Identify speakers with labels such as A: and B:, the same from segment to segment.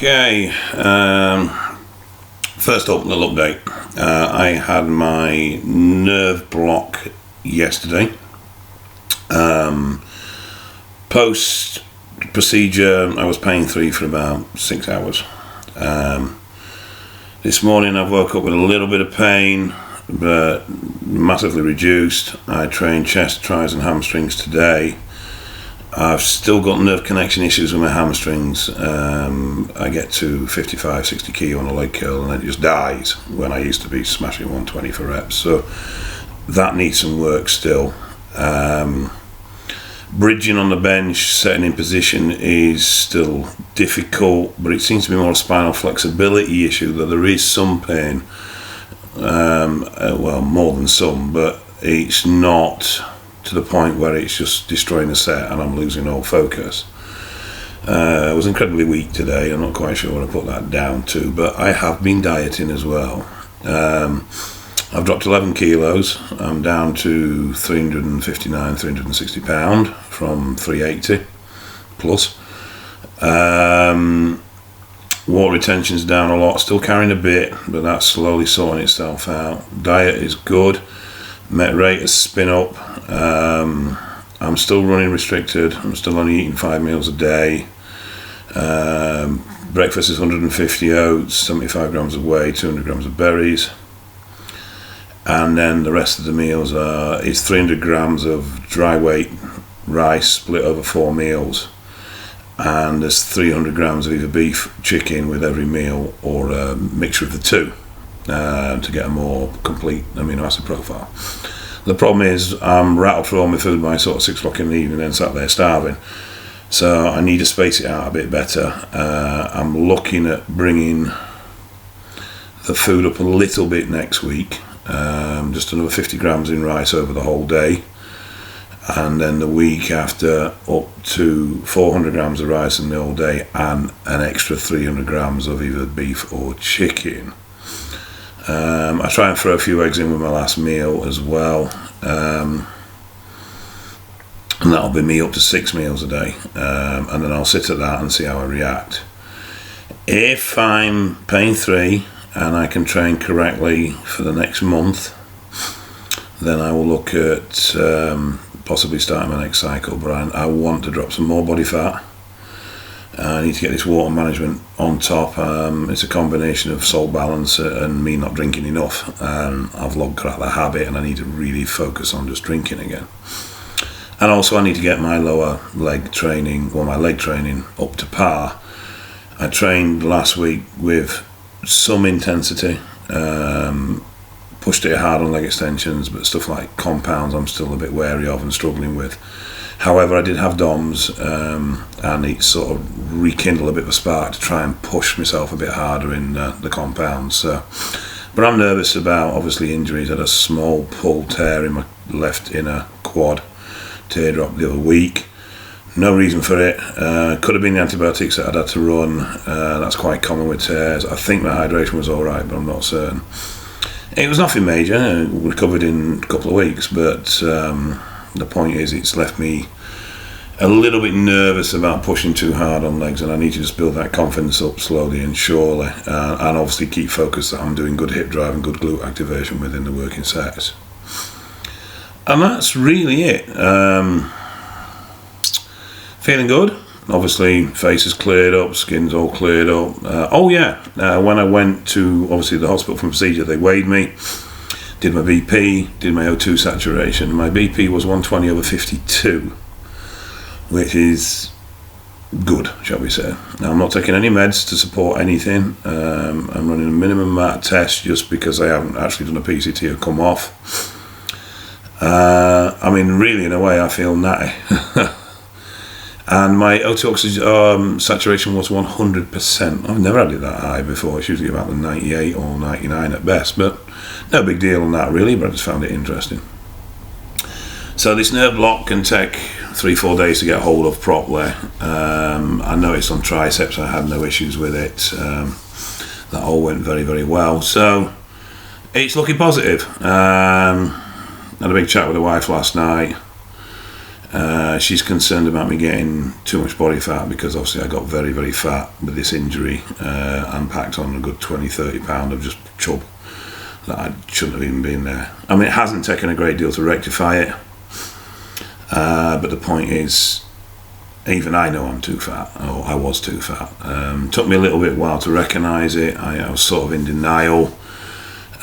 A: Okay, first up, little update. I had my nerve block yesterday. Post procedure, I was pain free for about 6 hours. This morning I woke up with a little bit of pain, but massively reduced. I trained chest, tris and hamstrings today. I've still got nerve connection issues with my hamstrings. I get to 55, 60 kilo on a leg curl and it just dies when I used to be smashing 120 for reps. So that needs some work still. Bridging on the bench, setting in position is still difficult, but it seems to be more a spinal flexibility issue, that there is some pain. Well, more than some, but it's not to the point where it's just destroying the set and I'm losing all focus. I was incredibly weak today. I'm not quite sure what I put that down to, but I have been dieting as well. I've dropped 11 kilos. I'm down to 359, 360 pound from 380 plus. Water retention's down a lot, still carrying a bit, but that's slowly sorting itself out. Diet is good. Met rate has spin up. I'm still running restricted. I'm still only eating 5 meals a day. Breakfast is 150 oats, 75 grams of whey, 200 grams of berries. And then the rest of the meals is 300 grams of dry weight rice split over 4 meals. And there's 300 grams of either beef, chicken with every meal, or a mixture of the two. To get a more complete amino acid profile. The problem is I'm rattled through all my food by sort of 6 o'clock in the evening and sat there starving, so I need to space it out a bit better. I'm looking at bringing the food up a little bit next week, just another 50 grams in rice over the whole day, and then the week after up to 400 grams of rice in the whole day and an extra 300 grams of either beef or chicken. I try and throw a few eggs in with my last meal as well, and that'll be me up to 6 meals a day, and then I'll sit at that and see how I react. If I'm pain free and I can train correctly for the next month, then I will look at possibly starting my next cycle, but I want to drop some more body fat. I need to get this water management on top. It's a combination of salt balance and me not drinking enough. I've logged cracked that habit and I need to really focus on just drinking again. And also I need to get my lower leg training, or my leg training, up to par. I trained last week with some intensity, pushed it hard on leg extensions, but stuff like compounds I'm still a bit wary of and struggling with. However, I did have DOMs, and it sort of rekindled a bit of a spark to try and push myself a bit harder in the compounds. So, but I'm nervous about, obviously, injuries. I had a small pull tear in my left inner quad, teardrop the other week. No reason for it. Could have been the antibiotics that I'd had to run. That's quite common with tears. I think my hydration was all right, but I'm not certain. It was nothing major. I recovered in a couple of weeks, but the point is, it's left me a little bit nervous about pushing too hard on legs, and I need to just build that confidence up slowly and surely, and obviously keep focused that I'm doing good hip drive and good glute activation within the working sets. And that's really it. Feeling good. Obviously, face is cleared up, skin's all cleared up. When I went to, obviously, the hospital for procedure, they weighed me. Did my BP, did my O2 saturation. My BP was 120/52, which is good, shall we say. Now, I'm not taking any meds to support anything. I'm running a minimum amount of tests just because I haven't actually done a PCT or come off. Really, in a way, I feel natty. And my O2 oxygen saturation was 100%. I've never had it that high before. It's usually about the 98 or 99 at best, but no big deal on that really, but I just found it interesting. So this nerve block can take 3-4 days to get hold of properly. I noticed on triceps I had no issues with it. That all went very, very well. So it's looking positive. Had a big chat with the wife last night. She's concerned about me getting too much body fat, because obviously I got very, very fat with this injury, and packed on a good 20-30 pound of just chub that I shouldn't have even been there. I mean, it hasn't taken a great deal to rectify it, but the point is, even I know I'm too fat, or I was too fat. Took me a little bit while to recognise it. I was sort of in denial.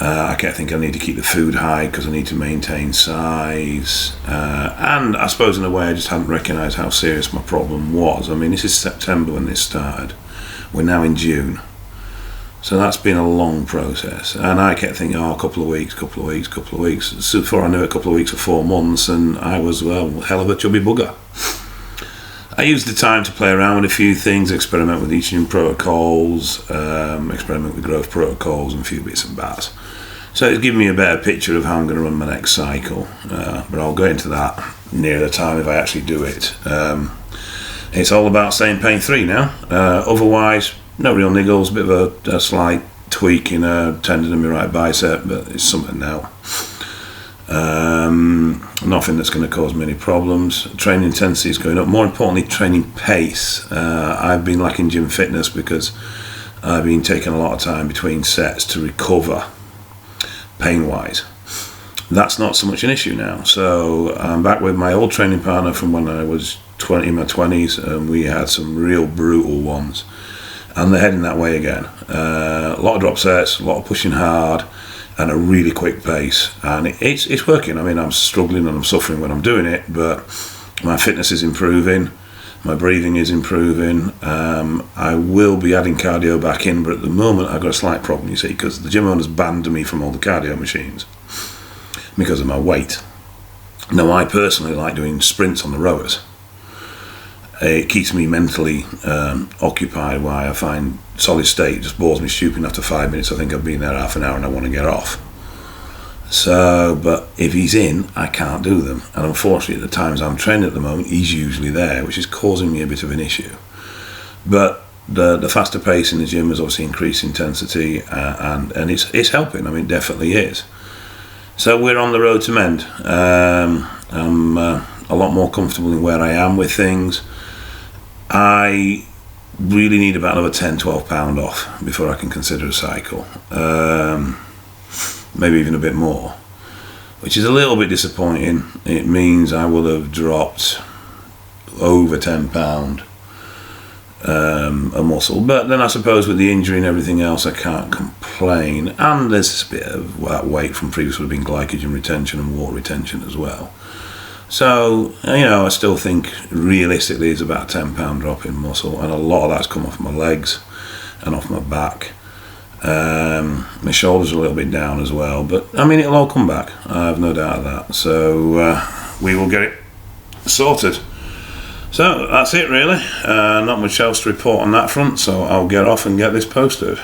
A: I kept thinking I need to keep the food high because I need to maintain size, and I suppose in a way I just hadn't recognised how serious my problem was. I mean, this is September when this started, we're now in June, so that's been a long process, and I kept thinking, oh, a couple of weeks. So before I knew it, a couple of weeks or 4 months, and I was, well, hell of a chubby bugger. I used the time to play around with a few things, experiment with eating protocols, experiment with growth protocols, and a few bits and bats. So it's given me a better picture of how I'm going to run my next cycle, but I'll go into that near the time if I actually do it. It's all about staying pain-free now. Otherwise, no real niggles, a bit of a slight tweak in a tendon in my right bicep, but it's something now. Nothing that's going to cause me any problems. Training intensity is going up. More importantly, training pace. I've been lacking gym fitness because I've been taking a lot of time between sets to recover pain-wise. That's not so much an issue now. So I'm back with my old training partner from when I was in my 20s, and we had some real brutal ones, and they're heading that way again. A lot of drop sets, a lot of pushing hard, and a really quick pace, and it's working. I mean, I'm struggling and I'm suffering when I'm doing it, but my fitness is improving, my breathing is improving. I will be adding cardio back in, but at the moment I've got a slight problem, you see, because the gym owners banned me from all the cardio machines because of my weight. Now, I personally like doing sprints on the rowers. It keeps me mentally occupied, while I find solid state just bores me stupid. After 5 minutes I think I've been there half an hour and I want to get off. So, but if he's in, I can't do them, and unfortunately at the times I'm training at the moment, he's usually there, which is causing me a bit of an issue. But the faster pace in the gym has obviously increased intensity, and it's helping. I mean, it definitely is. So we're on the road to mend. I'm a lot more comfortable in where I am with things. I really need about another 10-12 pound off before I can consider a cycle, maybe even a bit more, which is a little bit disappointing. It means I will have dropped over 10 pound a muscle, but then I suppose with the injury and everything else I can't complain, and there's a bit of that weight from previously being glycogen retention and water retention as well. So, you know, I still think realistically it's about a 10 pound drop in muscle, and a lot of that's come off my legs and off my back. My shoulders are a little bit down as well, but I mean, it'll all come back, I have no doubt of that. So we will get it sorted. So that's it really. Not much else to report on that front, so I'll get off and get this posted.